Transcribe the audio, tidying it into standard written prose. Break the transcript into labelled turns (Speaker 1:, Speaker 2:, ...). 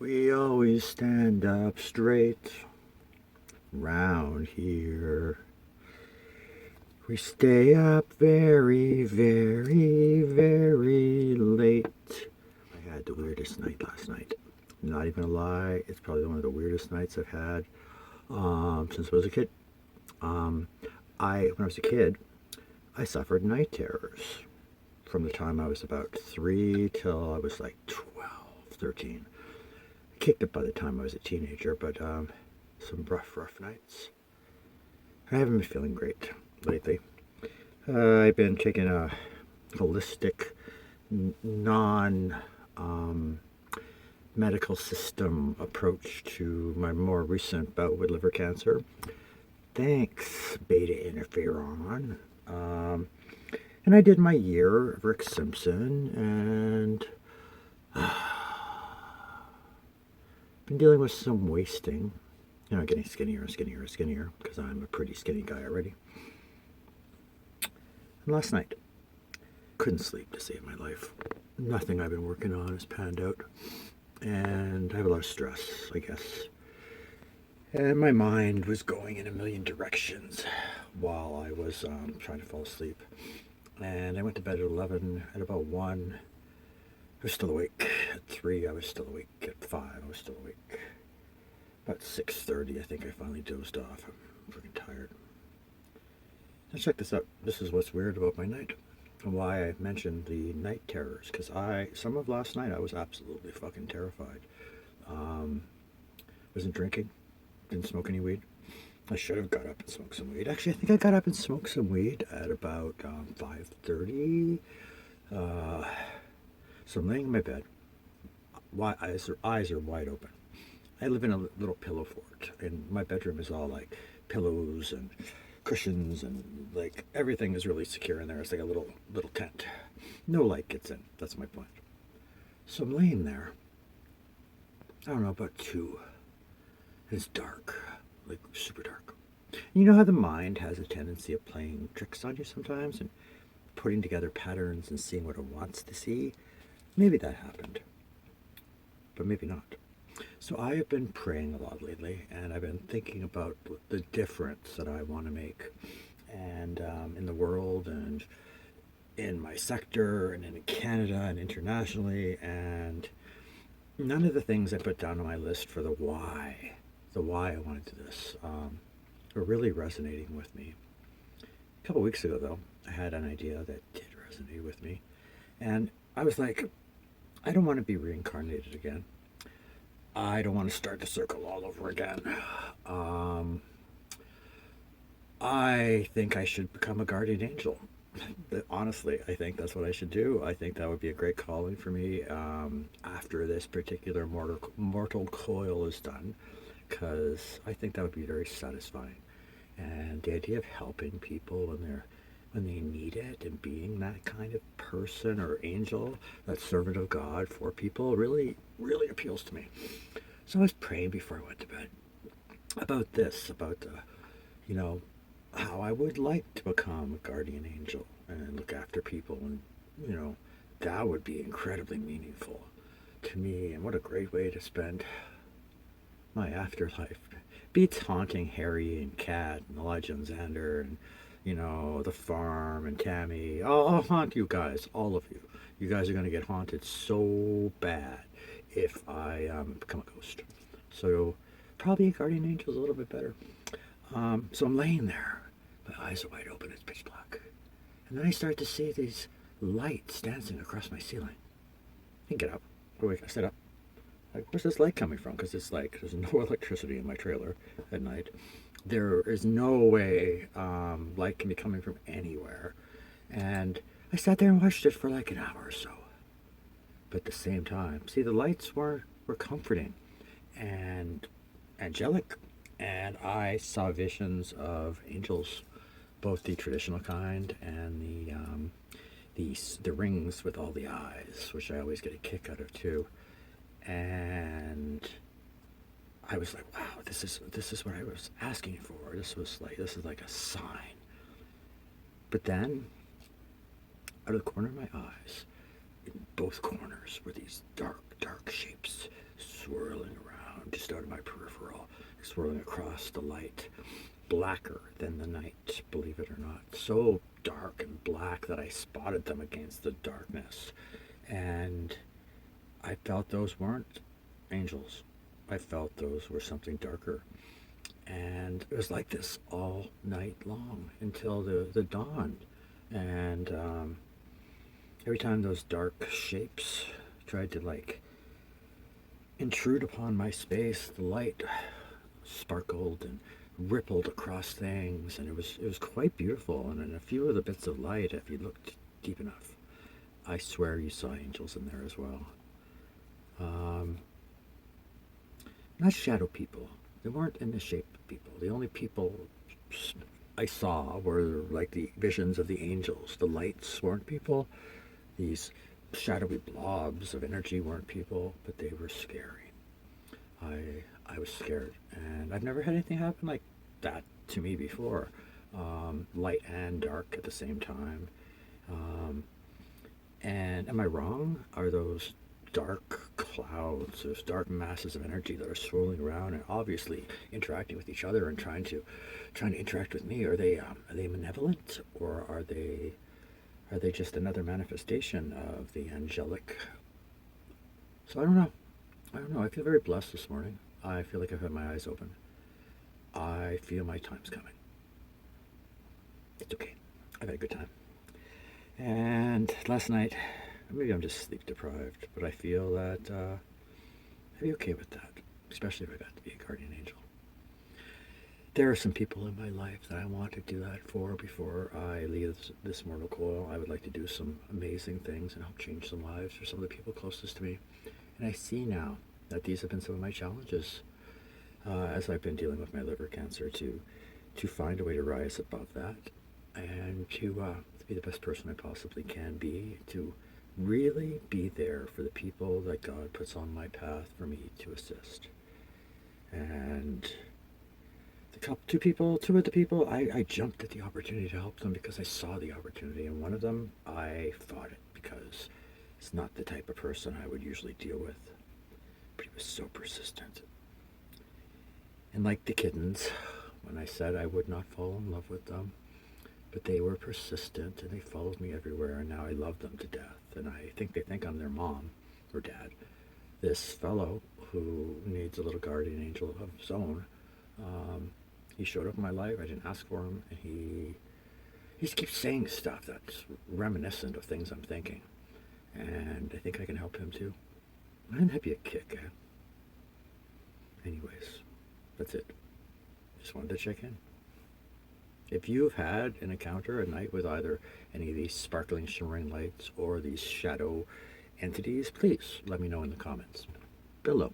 Speaker 1: We always stand up straight round here. We stay up very, very, very late. I had the weirdest night last night. Not even a lie, it's probably one of the weirdest nights I've had since I was a kid. Um, when I was a kid, I suffered night terrors from the time I was about 3 till I was like 12, 13. Kicked it by the time I was a teenager, but some rough nights. I haven't been feeling great lately. I've been taking a holistic, non medical system approach to my more recent bout with liver cancer. Thanks, beta interferon. And I did my year of Rick Simpson and been dealing with some wasting. You know, getting skinnier and skinnier and skinnier because I'm a pretty skinny guy already. And last night, couldn't sleep to save my life. Nothing I've been working on has panned out. And I have a lot of stress, I guess. And my mind was going in a million directions while I was trying to fall asleep. And I went to bed at 11. At about 1, I was still awake. At 3, I was still awake. At 5, I was still awake. About 6:30, I think I finally dozed off. I'm freaking tired. Now check this out. This is what's weird about my night. And why I mentioned the night terrors. Because some of last night, I was absolutely fucking terrified. Wasn't drinking. Didn't smoke any weed. I should have got up and smoked some weed. Actually, I think I got up and smoked some weed at about 5:30. So I'm laying in my bed. Eyes are wide open. I live in a little pillow fort, and my bedroom is all like pillows and cushions, and like everything is really secure in there. It's like a little tent. No light gets in. That's my point. So I'm laying there. I don't know, about 2. It's dark, like super dark. You know how the mind has a tendency of playing tricks on you sometimes and putting together patterns and seeing what it wants to see? Maybe that happened, but maybe not. So I have been praying a lot lately, and I've been thinking about the difference that I want to make, and in the world, and in my sector, and in Canada, and internationally, and none of the things I put down on my list for the why I wanted to do this, are really resonating with me. A couple weeks ago, though, I had an idea that did resonate with me, and I was like, I don't want to be reincarnated again. I don't want to start the circle all over again. Um, I think I should become a guardian angel. Honestly, I think that's what I should do. I think that would be a great calling for me after this particular mortal coil is done, because I think that would be very satisfying. And the idea of helping people when they need it, and being that kind of person or angel, that servant of God for people, really, really appeals to me. So I was praying before I went to bed about this, about you know, how I would like to become a guardian angel and look after people, and you know, that would be incredibly meaningful to me, and what a great way to spend my afterlife. Beats haunting Harry and Kat and Elijah and Xander and, you know, the farm and Tammy. I'll haunt you guys, all of you. You guys are going to get haunted so bad if I become a ghost. So probably a guardian angel is a little bit better. So I'm laying there. My eyes are wide open. It's pitch black. And then I start to see these lights dancing across my ceiling. I get up. Wait, I sit up. Like, where's this light coming from? Because it's like there's no electricity in my trailer at night. There is no way light can be coming from anywhere. And I sat there and watched it for like an hour or so. But at the same time, see, the lights were comforting and angelic. And I saw visions of angels, both the traditional kind and the rings with all the eyes, which I always get a kick out of too. And I was like, wow, this is what I was asking for. This is like a sign. But then, out of the corner of my eyes, in both corners were these dark shapes oozed out of my peripheral, swirling across the light, blacker than the night, believe it or not. So dark and black that I spotted them against the darkness. And I felt those weren't angels. I felt those were something darker. And it was like this all night long until the dawn. And every time those dark shapes tried to like intrude upon my space, the light sparkled and rippled across things, and it was quite beautiful. And in a few of the bits of light, if you looked deep enough, I swear you saw angels in there as well. Not shadow people. They weren't in the shape of people. The only people I saw were like the visions of the angels. The lights weren't people. These shadowy blobs of energy weren't people, but they were scary. I was scared, and I've never had anything happen like that to me before. Light and dark at the same time. And am I wrong? Are those dark clouds, those dark masses of energy that are swirling around and obviously interacting with each other and trying to interact with me? Are they malevolent, or are they just another manifestation of the angelic? So I don't know. I feel very blessed this morning. I feel like I've had my eyes open. I feel my time's coming. It's okay. I've had a good time. And last night, maybe I'm just sleep deprived, but I feel that I'd be okay with that, especially if I got to be a guardian angel. There are some people in my life that I want to do that for before I leave this mortal coil. I would like to do some amazing things and help change some lives for some of the people closest to me. And I see now that these have been some of my challenges as I've been dealing with my liver cancer, to find a way to rise above that and to be the best person I possibly can be, to really be there for the people that God puts on my path for me to assist. And two of the people, I jumped at the opportunity to help them because I saw the opportunity. And one of them, I fought it because it's not the type of person I would usually deal with. But he was so persistent. And like the kittens, when I said I would not fall in love with them, but they were persistent and they followed me everywhere, and now I love them to death. And I think they think I'm their mom or dad. This fellow who needs a little guardian angel of his own, he showed up in my life. I didn't ask for him, and he just keeps saying stuff that's reminiscent of things I'm thinking. And I think I can help him too. And that'd be a kick, eh? Anyways, that's it. Just wanted to check in. If you've had an encounter at night with either any of these sparkling, shimmering lights or these shadow entities, please let me know in the comments below.